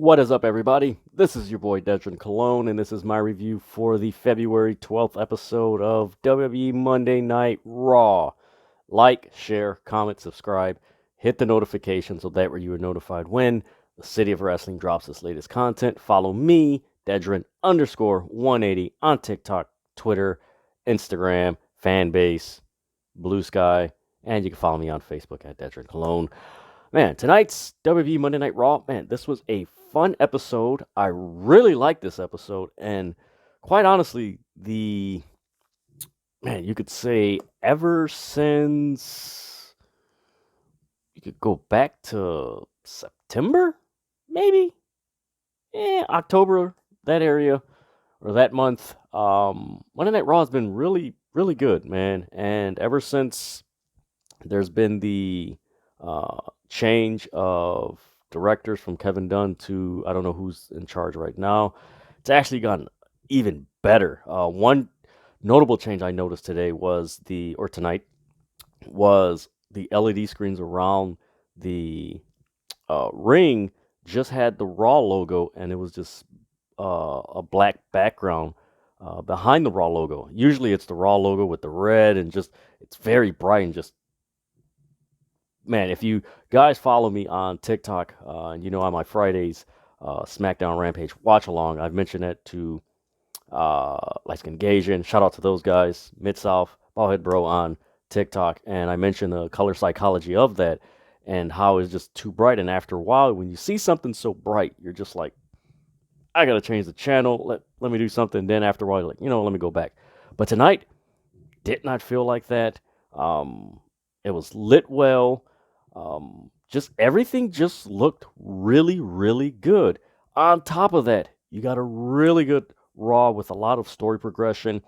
What is up, everybody? This is your boy Dedrian Cologne, and this is my review for the February 12th episode of WWE Monday Night Raw. Like, share, comment, subscribe, hit the notification so that way you are notified when the City of Wrestling drops its latest content. Follow me, Dedrian_180 on TikTok, Twitter, Instagram, Fanbase, Blue Sky, and you can follow me on Facebook at Dedrian Cologne. Man, tonight's WWE Monday Night Raw, man, this was a fun episode. I really liked this episode, and quite honestly, you could say ever since you could go back to September, maybe, October, that area or that month. Monday Night Raw has been really, really good, man, and ever since there's been the change of directors from Kevin Dunn to I don't know who's in charge right now. It's actually gotten even better. One notable change I noticed tonight was the LED screens around the ring just had the Raw logo, and it was just a black background behind the Raw logo. Usually it's the Raw logo with the red, and just it's very bright and just, man, if you guys follow me on TikTok, and on my Fridays SmackDown Rampage watch along, I've mentioned it to like Engaging. Shout out to those guys, Mid South, Ballhead Bro on TikTok, and I mentioned the color psychology of that and how it's just too bright. And after a while, when you see something so bright, you're just like, I gotta change the channel. Let me do something. Then after a while, you're like, let me go back. But tonight did not feel like that. It was lit well. Just everything just looked really, really good. On top of that, you got a really good Raw with a lot of story progression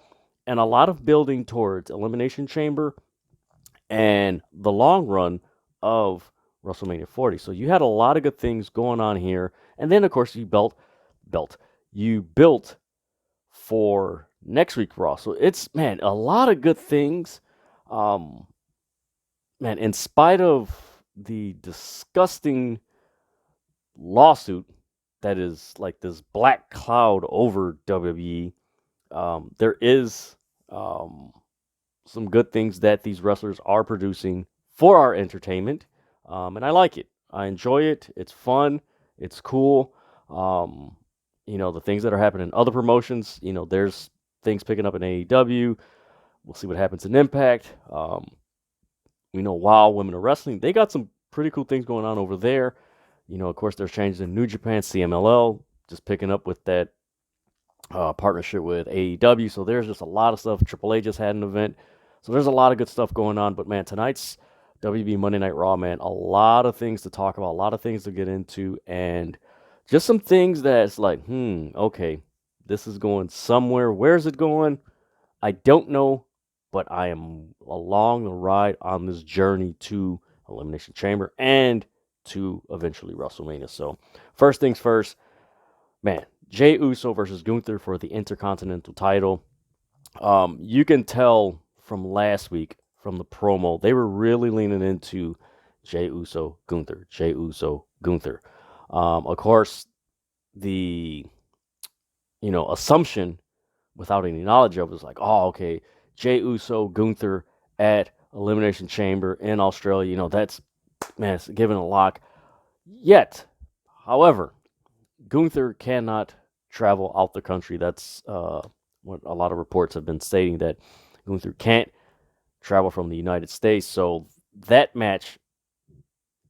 and a lot of building towards Elimination Chamber and the long run of WrestleMania 40. So you had a lot of good things going on here. And then, of course, you built for next week Raw. So it's, man, a lot of good things. Man, in spite of the disgusting lawsuit that is like this black cloud over WWE, there is some good things that these wrestlers are producing for our entertainment, and I like it. I enjoy it. It's fun. It's cool. The things that are happening in other promotions, there's things picking up in AEW. We'll see what happens in Impact. Wow, Women of Wrestling, they got some pretty cool things going on over there. Of course, there's changes in New Japan, CMLL, just picking up with that partnership with AEW. So there's just a lot of stuff. Triple H just had an event. So there's a lot of good stuff going on. But, man, tonight's WB Monday Night Raw, man, a lot of things to talk about, a lot of things to get into, and just some things that's like, okay, this is going somewhere. Where's it going? I don't know, but I am along the ride on this journey to Elimination Chamber and to eventually WrestleMania. So first things first, man, Jey Uso versus Gunther for the Intercontinental title. You can tell from last week, from the promo, they were really leaning into Jey Uso, Gunther, Jey Uso, Gunther. Of course, the assumption without any knowledge of it was like, oh, okay, Jey Uso, Gunther at Elimination Chamber in Australia. That's, man, it's given a lock. Yet, however, Gunther cannot travel out the country. That's what a lot of reports have been stating, that Gunther can't travel from the United States. So that match,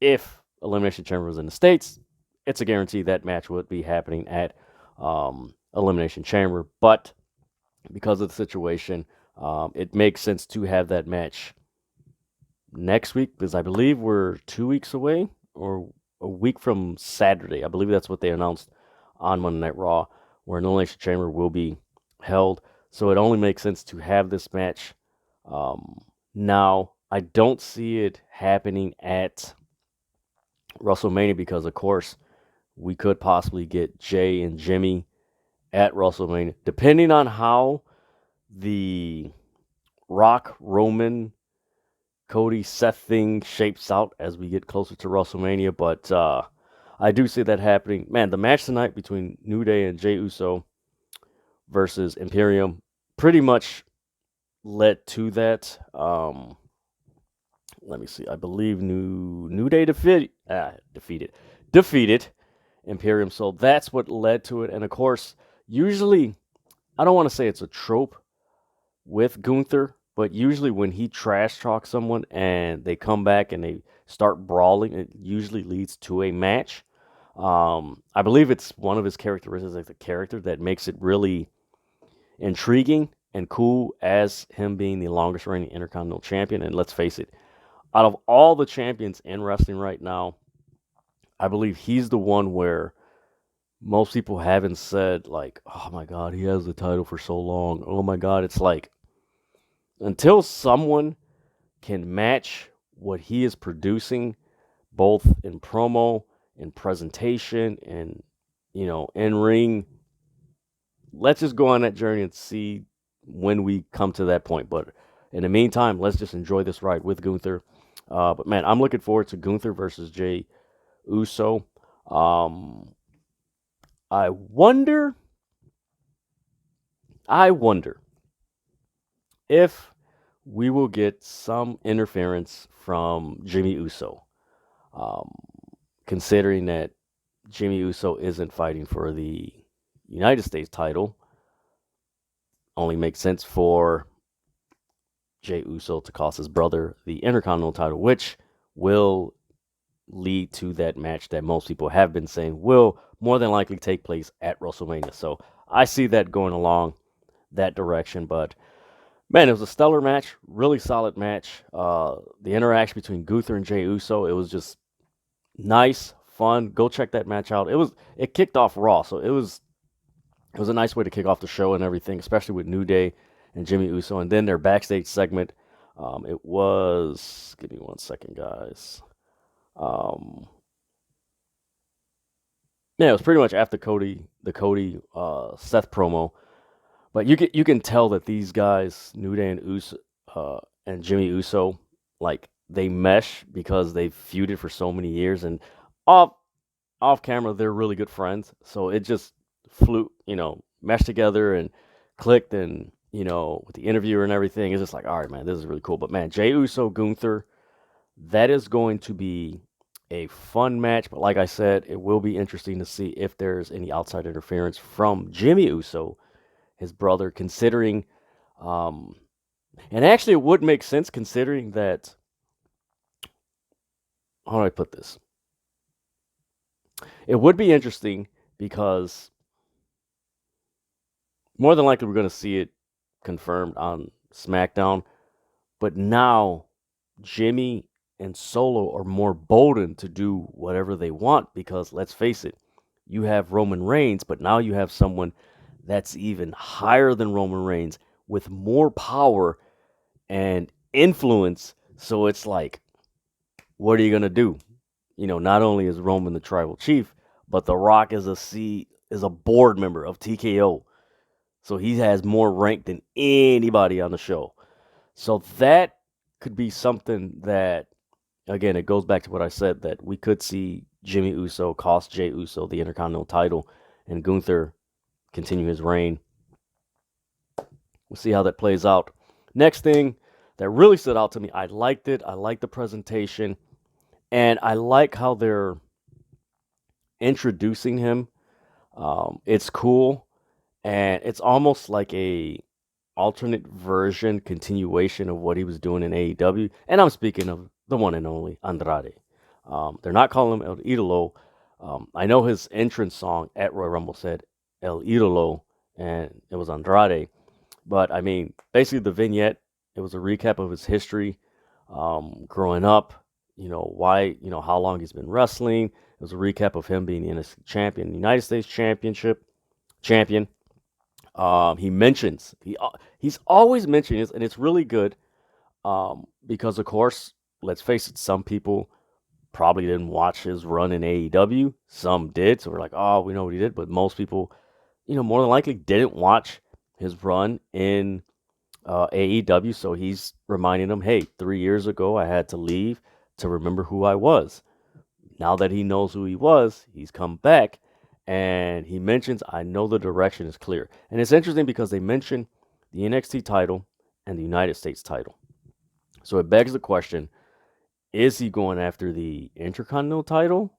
if Elimination Chamber was in the States, it's a guarantee that match would be happening at Elimination Chamber. But because of the situation, it makes sense to have that match next week, because I believe we're 2 weeks away, or a week from Saturday. I believe that's what they announced on Monday Night Raw, where an Elimination Chamber will be held. So it only makes sense to have this match now. I don't see it happening at WrestleMania because, of course, we could possibly get Jay and Jimmy at WrestleMania, depending on how the Rock, Roman, Cody, Seth thing shapes out as we get closer to WrestleMania. But I do see that happening. Man, the match tonight between New Day and Jey Uso versus Imperium pretty much led to that. Let me see. I believe New Day defeated Imperium. So that's what led to it. And of course, usually I don't want to say it's a trope with Gunther, but usually when he trash talks someone and they come back and they start brawling, it usually leads to a match. I believe it's one of his characteristics, like the character that makes it really intriguing and cool as him being the longest reigning Intercontinental Champion. And let's face it, out of all the champions in wrestling right now, I believe he's the one where most people haven't said, like, oh my God, he has the title for so long. Oh my God. It's like, until someone can match what he is producing, both in promo, in presentation, and, in ring, let's just go on that journey and see when we come to that point. But in the meantime, let's just enjoy this ride with Gunther. But man, I'm looking forward to Gunther versus Jey Uso. I wonder if we will get some interference from Jimmy Uso, um, considering that Jimmy Uso isn't fighting for the United States title. Only makes sense for Jey Uso to cost his brother the Intercontinental title, which will lead to that match that most people have been saying will more than likely take place at WrestleMania. So I see that going along that direction. But man, it was a stellar match, really solid match. The interaction between Gunther and Jey Uso, it was just nice, fun. Go check that match out. It kicked off Raw, so it was a nice way to kick off the show and everything, especially with New Day and Jimmy Uso, and then their backstage segment. It was, give me 1 second, guys. Yeah, it was pretty much after the Cody Seth promo, but you can tell that these guys, New Day and Uso, and Jimmy Uso, like they mesh because they've feuded for so many years, and off camera they're really good friends. So it just flew, meshed together and clicked, and with the interviewer and everything, it's just like, all right, man, this is really cool. But man, Jey Uso, Gunther, that is going to be a fun match. But like I said, it will be interesting to see if there's any outside interference from Jimmy Uso, his brother, considering, and actually it would make sense considering that, how do I put this? It would be interesting because more than likely we're going to see it confirmed on SmackDown, but now Jimmy and Solo are more bolden to do whatever they want because let's face it, you have Roman Reigns, but now you have someone that's even higher than Roman Reigns with more power and influence. So it's like, what are you going to do? Not only is Roman the tribal chief, but The Rock is a board member of TKO. So he has more rank than anybody on the show. So that could be something that, again, it goes back to what I said, that we could see Jimmy Uso cost Jey Uso the Intercontinental title and Gunther continue his reign. We'll see how that plays out. Next thing that really stood out to me, I liked it. I liked the presentation. And I like how they're introducing him. It's cool. And it's almost like a alternate version, continuation of what he was doing in AEW. And I'm speaking of the one and only Andrade. They're not calling him El Idolo. I know his entrance song at Royal Rumble said El Idolo, and it was Andrade. But I mean, basically the vignette, it was a recap of his history, growing up, why, how long he's been wrestling. It was a recap of him being the NXT champion, the United States champion. He mentions he's always mentioning this, and it's really good, because of course, let's face it, some people probably didn't watch his run in AEW. Some did, so we're like, oh, we know what he did. But most people, more than likely didn't watch his run in AEW. So he's reminding them, hey, 3 years ago I had to leave to remember who I was. now that he knows who he was, he's come back, and he mentions, I know the direction is clear. And it's interesting because they mention the NXT title and the United States title. So it begs the question, is he going after the Intercontinental title,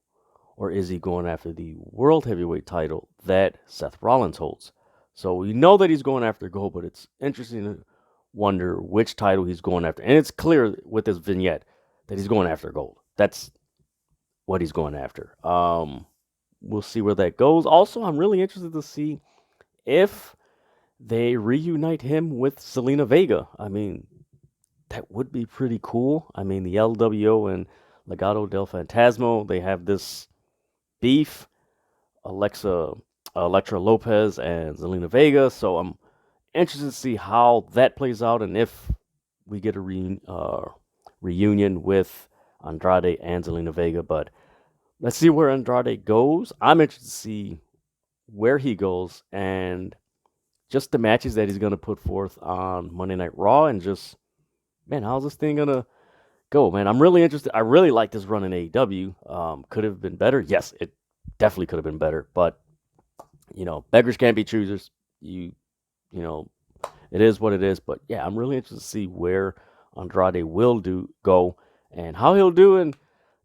or is he going after the World Heavyweight title that Seth Rollins holds? So we know that he's going after gold, but it's interesting to wonder which title he's going after. And it's clear with this vignette that he's going after gold. That's what he's going after. We'll see where that goes. Also, I'm really interested to see if they reunite him with Zelina Vega. I mean, that would be pretty cool. I mean, the LWO and Legado del Fantasma, they have this beef. Elektra Lopez and Zelina Vega. So I'm interested to see how that plays out and if we get a reunion with Andrade and Zelina Vega. But let's see where Andrade goes. I'm interested to see where he goes and just the matches that he's going to put forth on Monday Night Raw, and just, man, how's this thing going to go, man? I'm really interested. I really like this run in AEW. Could have been better. Yes, it definitely could have been better, but beggars can't be choosers. You know, it is what it is. But yeah, I'm really interested to see where Andrade will go and how he'll do in,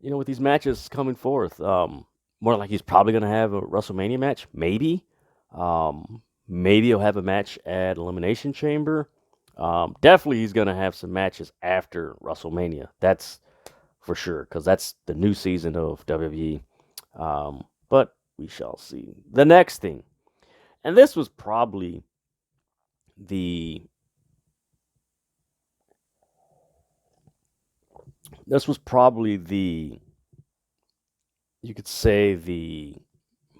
with these matches coming forth. More like he's probably gonna have a WrestleMania match, maybe. Maybe he'll have a match at Elimination Chamber. Definitely he's gonna have some matches after WrestleMania. That's for sure, because that's the new season of WWE. But we shall see. The next thing, and this was probably the you could say, the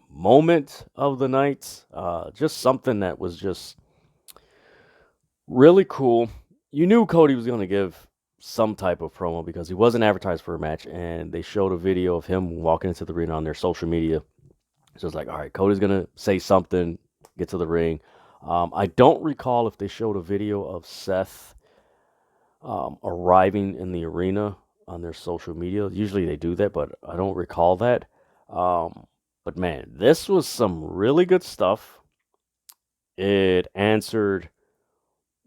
moment of the night. Just something that was just really cool. You knew Cody was going to give some type of promo because he wasn't advertised for a match, and they showed a video of him walking into the arena on their social media. So it's like, all right, Cody's going to say something, get to the ring. I don't recall if they showed a video of Seth arriving in the arena on their social media. Usually they do that, but I don't recall that. But man, this was some really good stuff. It answered,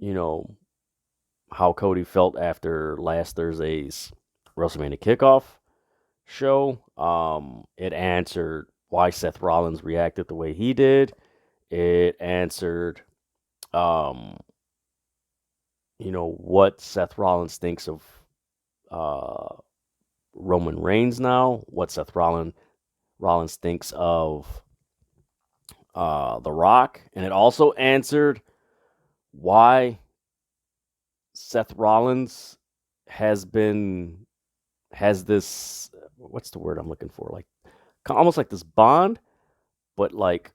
how Cody felt after last Thursday's WrestleMania kickoff show. It answered why Seth Rollins reacted the way he did. It answered, what Seth Rollins thinks of Roman Reigns now, what Seth Rollins thinks of The Rock, and it also answered why Seth Rollins has this, what's the word I'm looking for, like almost like this bond, but like,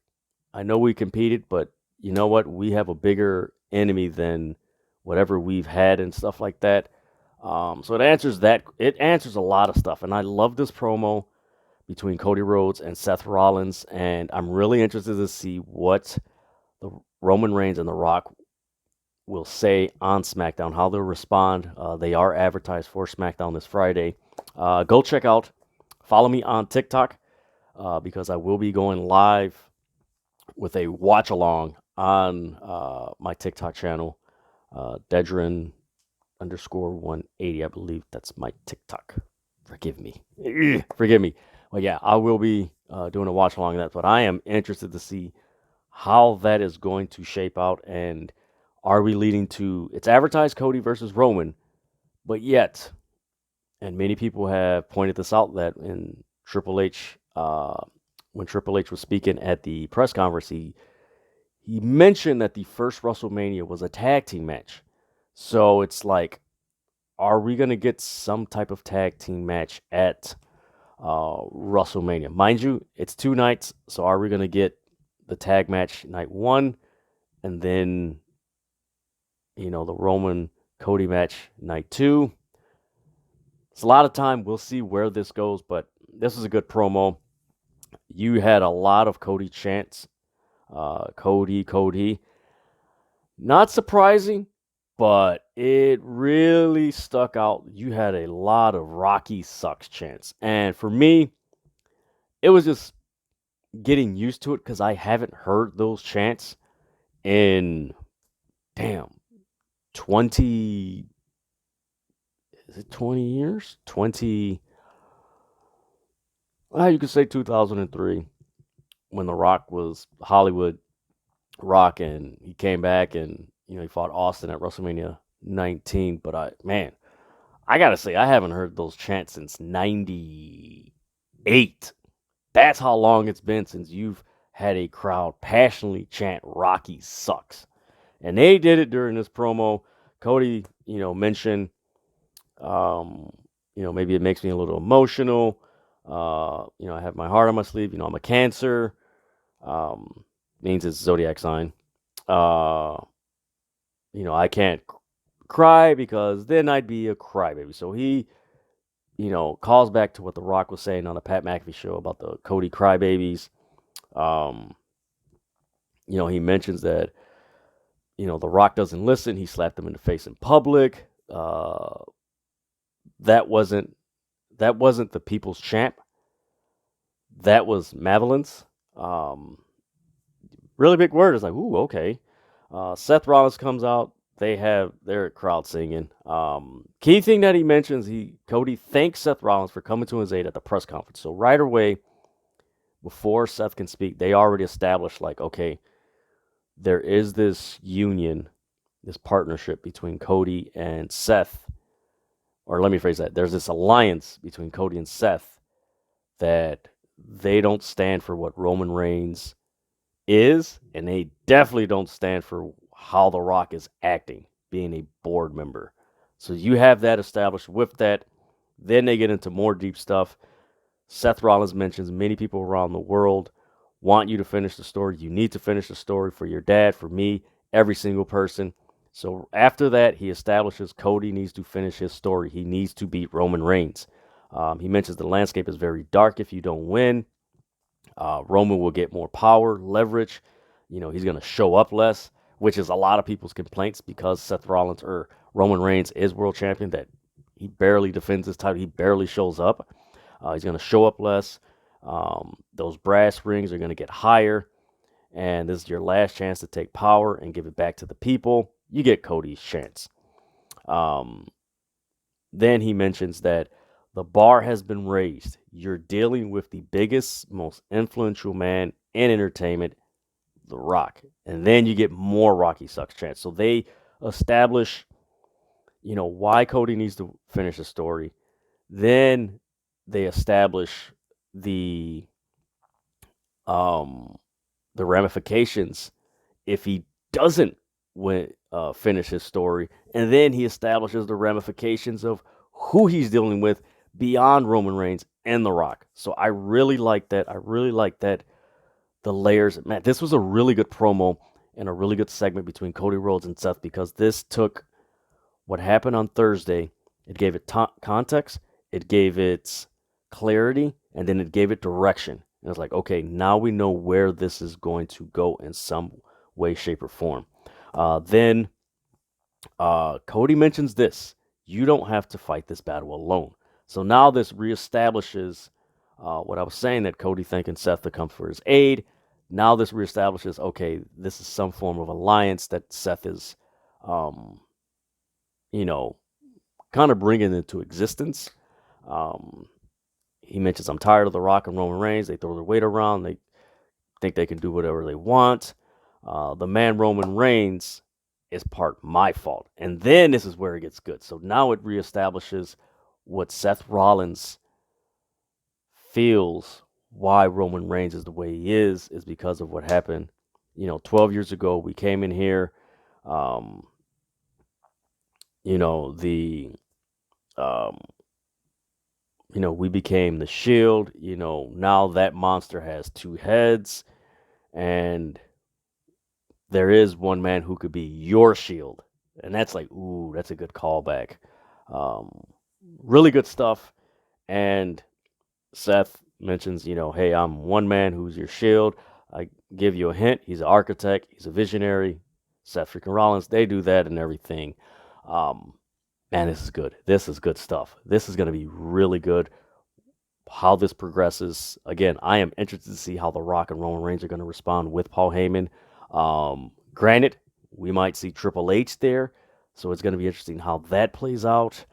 I know we competed, but you know what, we have a bigger enemy than whatever we've had and stuff like that. So it answers a lot of stuff, and I love this promo between Cody Rhodes and Seth Rollins, and I'm really interested to see what the Roman Reigns and The Rock will say on SmackDown, how they'll respond. They are advertised for SmackDown this Friday. Go check out, follow me on TikTok, because I will be going live with a watch along on my TikTok channel, Dedrian _180, I believe that's my TikTok. Forgive me. Well, yeah, I will be doing a watch along that, but I am interested to see how that is going to shape out, and are we leading to, it's advertised Cody versus Roman, but yet, and many people have pointed this out, that in Triple H, when Triple H was speaking at the press conference, he mentioned that the first WrestleMania was a tag team match. So it's like, are we going to get some type of tag team match at WrestleMania? Mind you, it's 2 nights, so are we going to get the tag match night 1, and then, the Roman Cody match night 2? It's a lot of time. We'll see where this goes, but this is a good promo. You had a lot of Cody chants. Cody. Not surprising, but it really stuck out. You had a lot of Rocky sucks chants. And for me, it was just getting used to it because I haven't heard those chants in, damn, 20, is it 20 years? 20, you could say 2003 when The Rock was Hollywood Rock and he came back and, he fought Austin at WrestleMania 19. But I gotta say, I haven't heard those chants since 98. That's how long it's been since you've had a crowd passionately chant Rocky sucks. And they did it during this promo. Cody, mentioned, maybe it makes me a little emotional. I have my heart on my sleeve. I'm a Cancer. Means it's zodiac sign. I can't cry because then I'd be a crybaby. So he, calls back to what The Rock was saying on the Pat McAfee show about the Cody crybabies. He mentions that, The Rock doesn't listen. He slapped him in the face in public. That wasn't the people's champ. That was Madeleine's. Really big word. It's like, ooh, okay. Seth Rollins comes out. They have their crowd singing. Key thing that he mentions, Cody thanks Seth Rollins for coming to his aid at the press conference. So right away, before Seth can speak, they already established, like, okay, there is this union, this partnership between Cody and Seth. Or let me phrase that. There's this alliance between Cody and Seth that they don't stand for what Roman Reigns is, and they definitely don't stand for how The Rock is acting, being a board member. So you have that established. With that, then they get into more deep stuff. Seth Rollins mentions many people around the world want you to finish the story. You need to finish the story for your dad, for me, every single person. So after that, he establishes Cody needs to finish his story. He needs to beat Roman Reigns. He mentions the landscape is very dark if you don't win. Roman will get more power, leverage. He's going to show up less, which is a lot of people's complaints because Seth Rollins or Roman Reigns is world champion, that he barely defends his title. He barely shows up. He's going to show up less. Those brass rings are going to get higher. And this is your last chance to take power and give it back to the people. You get Cody's chance. Then he mentions that the bar has been raised. You're dealing with the biggest, most influential man in entertainment, The Rock. And then you get more Rocky sucks chance. So they establish, why Cody needs to finish the story. Then they establish the ramifications if he doesn't finish his story. And then he establishes the ramifications of who he's dealing with beyond Roman Reigns and The Rock. So I really like that. The layers. Man, this was a really good promo and a really good segment between Cody Rhodes and Seth, because this took what happened on Thursday. It gave it context. It gave it clarity. And then it gave it direction. And it's like, okay, now we know where this is going to go in some way, shape, or form. Then Cody mentions this. You don't have to fight this battle alone. So now this reestablishes what I was saying, that Cody thanking Seth to come for his aid. Now this reestablishes, okay, this is some form of alliance that Seth is, kind of bringing into existence. He mentions, I'm tired of The Rock and Roman Reigns. They throw their weight around. They think they can do whatever they want. The man Roman Reigns is part my fault. And then this is where it gets good. So now it reestablishes what Seth Rollins feels why Roman Reigns is the way he is because of what happened. 12 years ago, we came in here. We became the Shield. Now that monster has two heads, and there is one man who could be your Shield. And that's like, ooh, that's a good callback. Really good stuff. And Seth mentions, hey, I'm one man who's your Shield. I give you a hint. He's an architect. He's a visionary. Seth freaking Rollins, they do that and everything. Man, this is good. This is good stuff. This is going to be really good. how this progresses. Again, I am interested to see how The Rock and Roman Reigns are going to respond with Paul Heyman. Granted, we might see Triple H there, so it's going to be interesting how that plays out.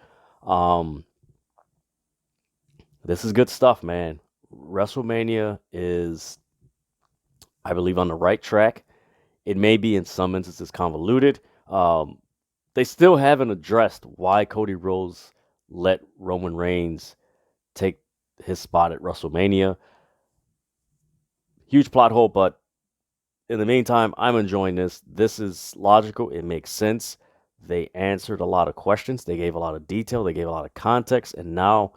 This is good stuff, man. WrestleMania is, I believe, on the right track. It may be in some instances convoluted. They still haven't addressed why Cody Rhodes let Roman Reigns take his spot at WrestleMania. Huge plot hole, but in the meantime, I'm enjoying this. This is logical. It makes sense. They answered a lot of questions. They gave a lot of detail. They gave a lot of context. And now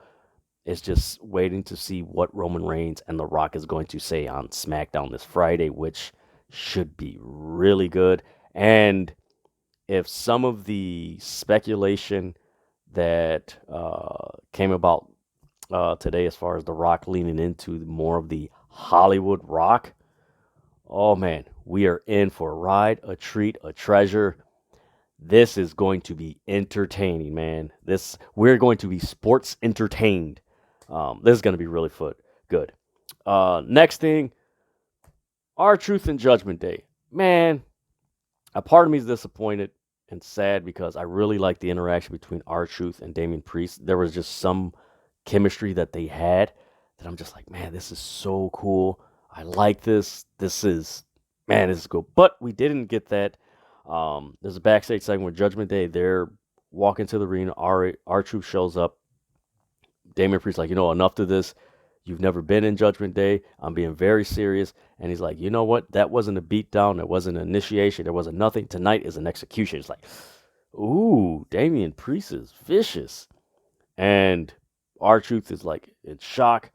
it's just waiting to see what Roman Reigns and The Rock is going to say on SmackDown this Friday, which should be really good. And if some of the speculation that came about today, as far as The Rock leaning into more of the Hollywood Rock, oh man, we are in for a ride, a treat, a treasure. This is going to be entertaining, man. We're going to be sports entertained. This is going to be really good. Next thing, R-Truth and Judgment Day. Man, a part of me is disappointed and sad because I really like the interaction between R-Truth and Damian Priest. There was just some chemistry that they had that I'm just like, man, this is so cool. I like this. This is cool. But we didn't get that. There's a backstage segment with Judgment Day. They're walking to the arena. R-Truth shows up. Damian Priest like, enough to this. You've never been in Judgment Day. I'm being very serious. And he's like, you know what? That wasn't a beatdown. That wasn't an initiation. There wasn't nothing. Tonight is an execution. It's like, ooh, Damian Priest is vicious. And R-Truth is like in shock.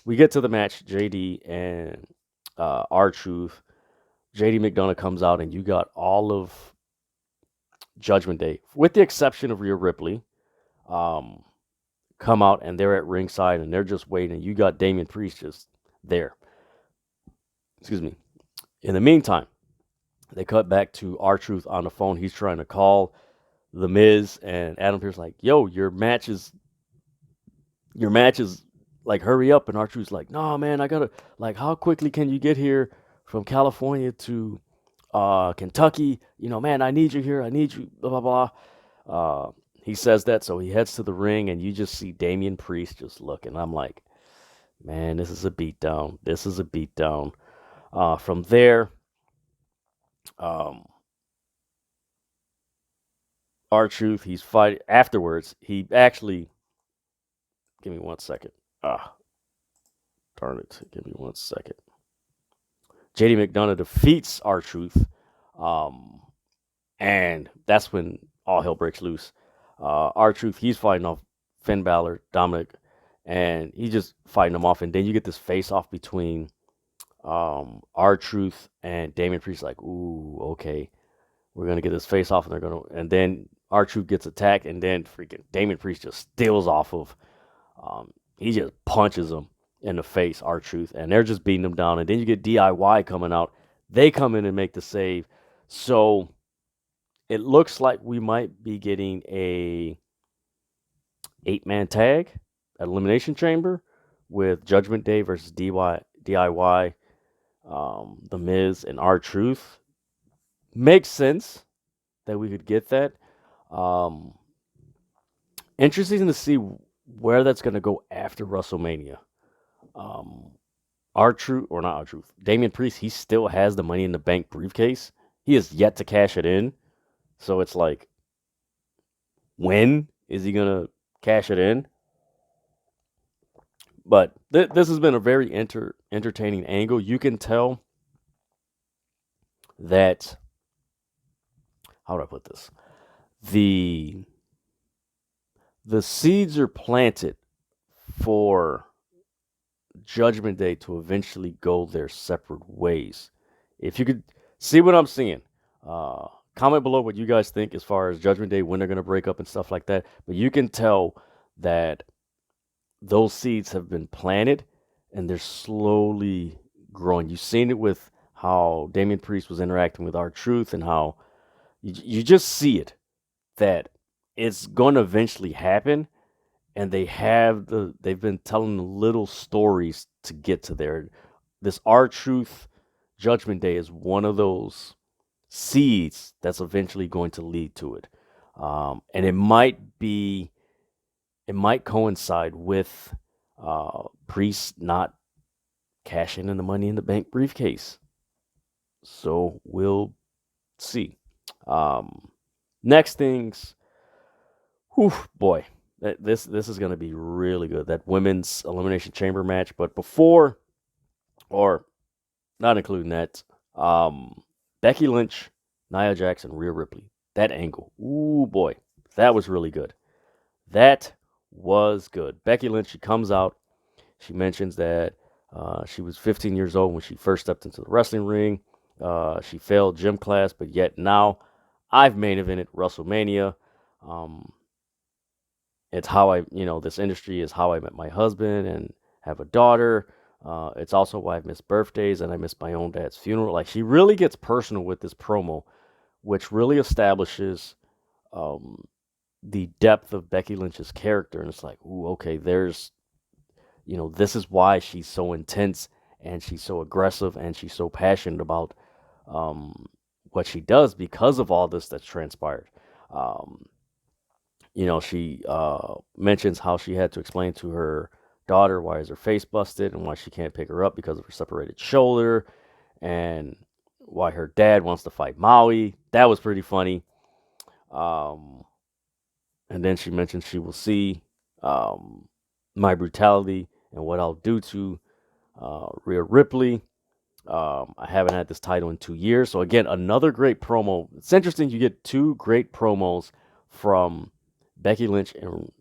We get to the match, JD and R-Truth. JD McDonough comes out, and you got all of Judgment Day, with the exception of Rhea Ripley, come out, and they're at ringside, and they're just waiting. And you got Damian Priest just there. Excuse me. In the meantime, they cut back to R-Truth on the phone. He's trying to call The Miz, and Adam Pearce like, yo, your match is like, hurry up. And R-Truth's like, no, man, I gotta, like, how quickly can you get here from California to Kentucky? Man, I need you here. I need you, blah, blah, blah. He says that, so he heads to the ring, and you just see Damian Priest just looking. I'm like, man, this is a beatdown. This is a beatdown. From there, R-Truth, he's fighting. Afterwards, he actually, give me 1 second. Darn it. Give me 1 second. JD McDonough defeats R-Truth, and that's when all hell breaks loose. R-Truth, he's fighting off Finn Balor, Dominic, and he's just fighting them off. And then you get this face-off between R-Truth and Damian Priest. Like, ooh, okay, we're gonna get this face-off, and then R-Truth gets attacked, and then freaking Damian Priest just steals off of. He just punches him in the face, R-Truth, and they're just beating him down. And then you get DIY coming out. They come in and make the save. So it looks like we might be getting a 8-man tag at Elimination Chamber with Judgment Day versus DIY, The Miz, and R-Truth. Makes sense that we could get that. Interesting to see where that's going to go after WrestleMania. R-Truth, or not R-Truth, Damian Priest, he still has the Money in the Bank briefcase. He has yet to cash it in. So it's like, when is he going to cash it in? But this has been a very entertaining angle. You can tell that, how do I put this? The seeds are planted for Judgment Day to eventually go their separate ways. If you could see what I'm seeing, comment below what you guys think as far as Judgment Day, when they're going to break up and stuff like that. But you can tell that those seeds have been planted and they're slowly growing. You've seen it with how Damian Priest was interacting with R-Truth, and how you just see it, that it's going to eventually happen. and they've been telling the little stories to get to there. This R-Truth Judgment Day is one of those seeds that's eventually going to lead to it. And it might coincide with Priest not cashing in the Money in the Bank briefcase. So we'll see. Next things, whew, boy, this is going to be really good. That women's elimination chamber match, but before, or not including that, Becky Lynch, Nia Jax, and Rhea Ripley. That angle, ooh boy, that was really good. That was good. Becky Lynch, she comes out. She mentions that she was 15 years old when she first stepped into the wrestling ring. She failed gym class, but yet now I've main evented WrestleMania. Um, it's how this industry is how I met my husband and have a daughter. It's also why I've missed birthdays and I missed my own dad's funeral. Like, she really gets personal with this promo, which really establishes um, the depth of Becky Lynch's character. And it's like, ooh, okay, this is why she's so intense and she's so aggressive and she's so passionate about um, what she does because of all this that's transpired. Um, she mentions how she had to explain to her daughter why is her face busted and why she can't pick her up because of her separated shoulder, and why her dad wants to fight Maui. That was pretty funny. Um, and then she mentions she will see um, my brutality and what I'll do to Rhea Ripley. I haven't had this title in 2 years. So, again, another great promo. It's interesting you get two great promos from Becky Lynch and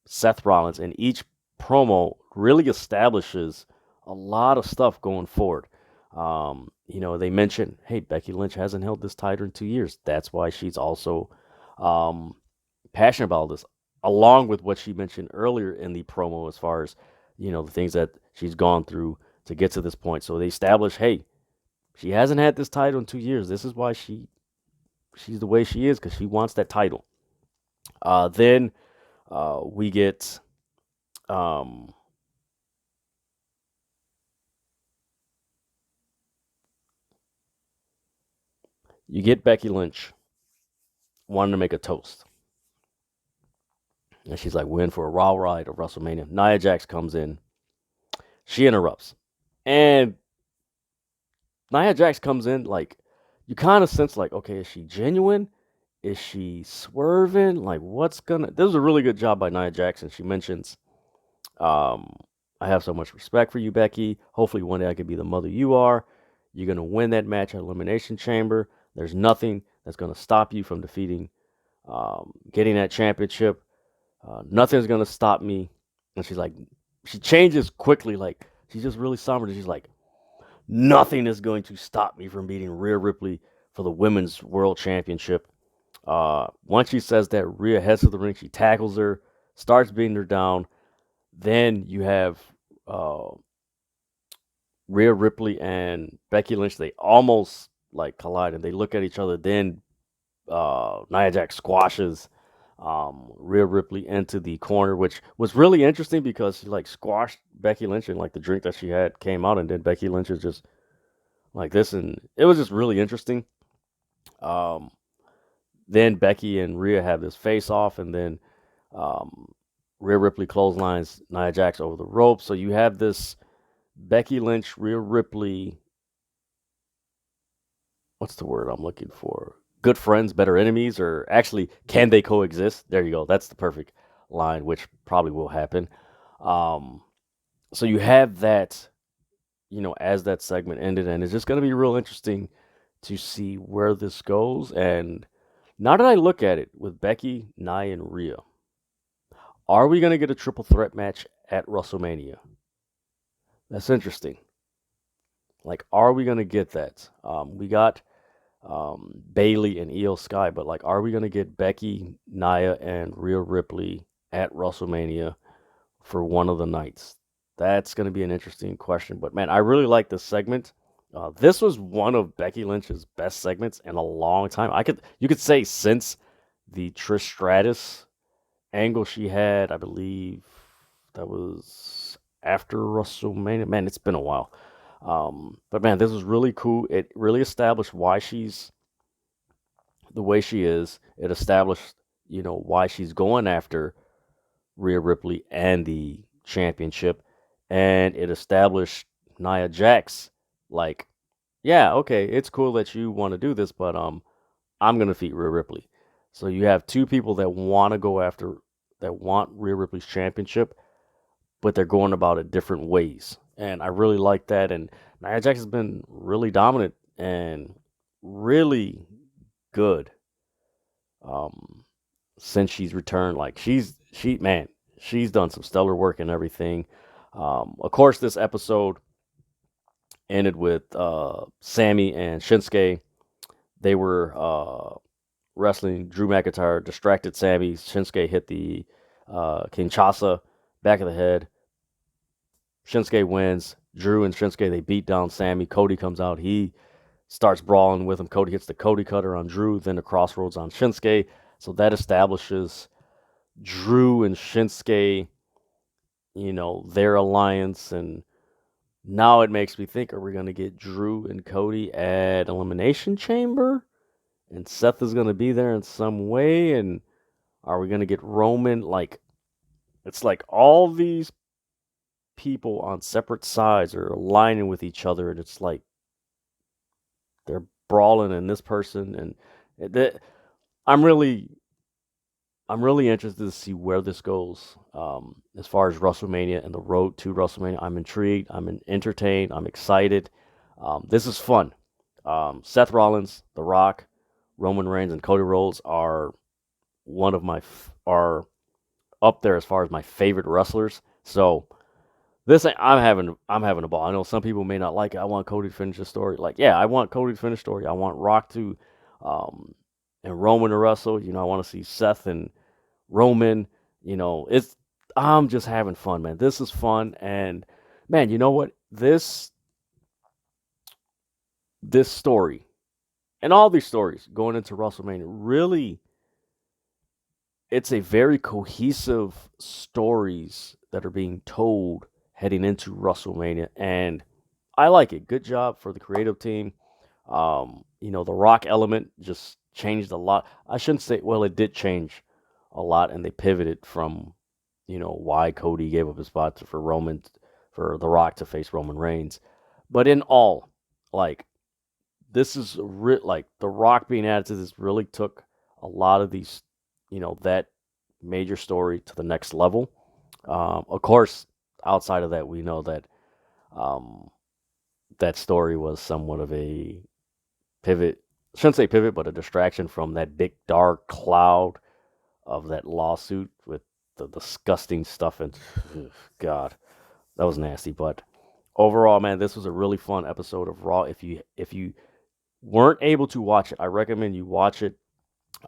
Seth Rollins, and each promo really establishes a lot of stuff going forward. They mention, hey, Becky Lynch hasn't held this title in 2 years. That's why she's also um, passionate about this, along with what she mentioned earlier in the promo as far as, the things that she's gone through to get to this point. So they establish, hey, she hasn't had this title in 2 years. This is why she's the way she is, because she wants that title. Then we get um, you get Becky Lynch wanting to make a toast. And she's like, we're in for a raw ride of WrestleMania. Nia Jax comes in. She interrupts. And Nia Jax comes in, like, you kind of sense, like, okay, is she genuine? Is she swerving? Like, this was a really good job by Nia Jax. And she mentions, um, I have so much respect for you, Becky. Hopefully one day I could be the mother you are. You're going to win that match at Elimination Chamber. There's nothing that's going to stop you from getting that championship. Nothing's going to stop me. And she's like, she changes quickly. Like, she's just really somber. She's like, nothing is going to stop me from beating Rhea Ripley for the Women's World Championship. Once she says that, Rhea heads to the ring. She tackles her, starts beating her down. Then you have Rhea Ripley and Becky Lynch. They almost like collide and they look at each other. Then Nia Jax squashes Rhea Ripley into the corner, which was really interesting because she like squashed Becky Lynch and like the drink that she had came out, and then Becky Lynch is just like this, and it was just really interesting. Um, then Becky and Rhea have this face off, and then um, Rhea Ripley clotheslines Nia Jax over the rope. So you have this Becky Lynch, Rhea Ripley. What's the word I'm looking for? Good friends, better enemies, or actually, can they coexist? There you go. That's the perfect line, which probably will happen. Um, so you have that, as that segment ended, and it's just going to be real interesting to see where this goes. And now that I look at it with Becky, Nia, and Rhea, are we going to get a triple threat match at WrestleMania? That's interesting. Like, are we going to get that? We got Bailey and Io Sky, but like, are we going to get Becky, Nia, and Rhea Ripley at WrestleMania for one of the nights? That's going to be an interesting question. But man, I really like this segment. This was one of Becky Lynch's best segments in a long time. You could say since the Trish Stratus angle she had, I believe that was after WrestleMania. Man, it's been a while. But man, this was really cool. It really established why she's the way she is. It established, why she's going after Rhea Ripley and the championship, and it established Nia Jax like, yeah, okay, it's cool that you want to do this, but I'm gonna defeat Rhea Ripley. So you have two people that want to go after that want Rhea Ripley's championship, but they're going about it different ways, and I really like that. And Nia Jax has been really dominant and really good um, since she's returned. Like she's done some stellar work and everything. Of course, this episode ended with Sammy and Shinsuke. They were wrestling. Drew McIntyre distracted Sammy. Shinsuke hit the Kinshasa back of the head. Shinsuke wins. Drew and Shinsuke, they beat down Sammy. Cody comes out. He starts brawling with him. Cody hits the Cody cutter on Drew, then the crossroads on Shinsuke. So that establishes Drew and Shinsuke, their alliance. And now it makes me think, are we going to get Drew and Cody at Elimination Chamber? And Seth is going to be there in some way? And are we going to get Roman? Like, it's like all these people on separate sides are aligning with each other, and it's like they're brawling in this person. And I'm really interested to see where this goes. As far as WrestleMania and the road to WrestleMania, I'm intrigued. I'm entertained. I'm excited. This is fun. Seth Rollins, The Rock, Roman Reigns, and Cody Rhodes are are up there as far as my favorite wrestlers. So I'm having a ball. I know some people may not like it. I want Cody to finish the story. Like, yeah, I want Cody to finish the story. I want Rock to and Roman to wrestle. I want to see Seth and Roman. I'm just having fun, man. This is fun, and man, you know what? This story and all these stories going into WrestleMania, really, it's a very cohesive stories that are being told heading into WrestleMania, and I like it. Good job for the creative team. The Rock element just changed a lot. I shouldn't say, well, it did change a lot, and they pivoted from, why Cody gave up his spot for The Rock to face Roman Reigns. But in all, like, this is like The Rock being added to this really took a lot of these, that major story to the next level. Of course, outside of that, we know that um, that story was somewhat of a pivot. I shouldn't say pivot, but a distraction from that big dark cloud of that lawsuit with the disgusting stuff. And God, that was nasty. But overall, man, this was a really fun episode of Raw. If you weren't able to watch it, I recommend you watch it.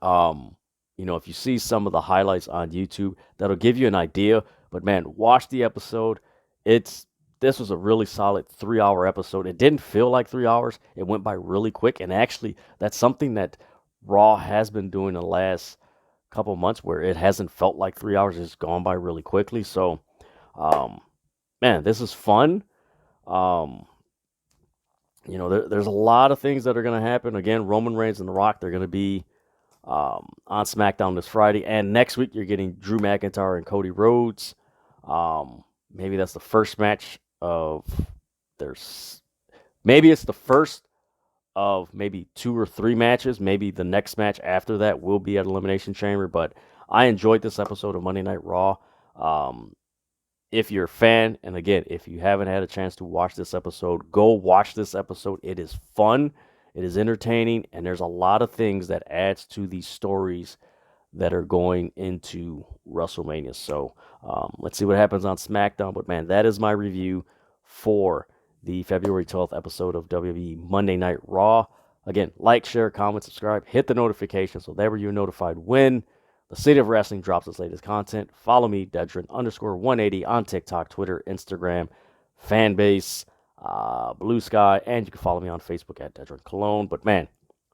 If you see some of the highlights on YouTube, that'll give you an idea. But man, watch the episode. This was a really solid 3-hour episode. It didn't feel like 3 hours. It went by really quick. And actually, that's something that Raw has been doing the last couple months, where it hasn't felt like 3 hours. It's gone by really quickly. So, man, this is fun. There's a lot of things that are going to happen. Again, Roman Reigns and The Rock, they're going to be on SmackDown this Friday. And next week, you're getting Drew McIntyre and Cody Rhodes. Maybe that's the first match of maybe it's the first of maybe 2 or 3 matches. Maybe the next match after that will be at Elimination Chamber. But I enjoyed this episode of Monday Night Raw. If you're a fan, and again, if you haven't had a chance to watch this episode, go watch this episode. It is fun, it is entertaining, and there's a lot of things that adds to these stories that are going into WrestleMania. So let's see what happens on SmackDown. But man, that is my review for the February 12th episode of WWE Monday Night Raw. Again, like, share, comment, subscribe, hit the notification so that way you're notified when the City of Wrestling drops its latest content. Follow me, Dedrian_180 on TikTok, Twitter, Instagram, Fanbase, Blue Sky, and you can follow me on Facebook at Dedrian Cologne. But man,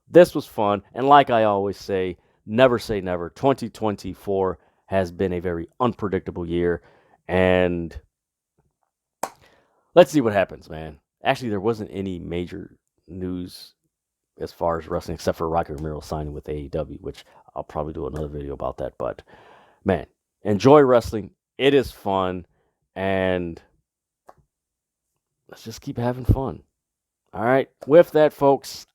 this was fun, and like I always say never. 2024 has been a very unpredictable year. And let's see what happens, man. Actually, there wasn't any major news as far as wrestling except for Rocky Romero signing with AEW, which I'll probably do another video about that. But man, enjoy wrestling. It is fun. And let's just keep having fun. All right. With that, folks,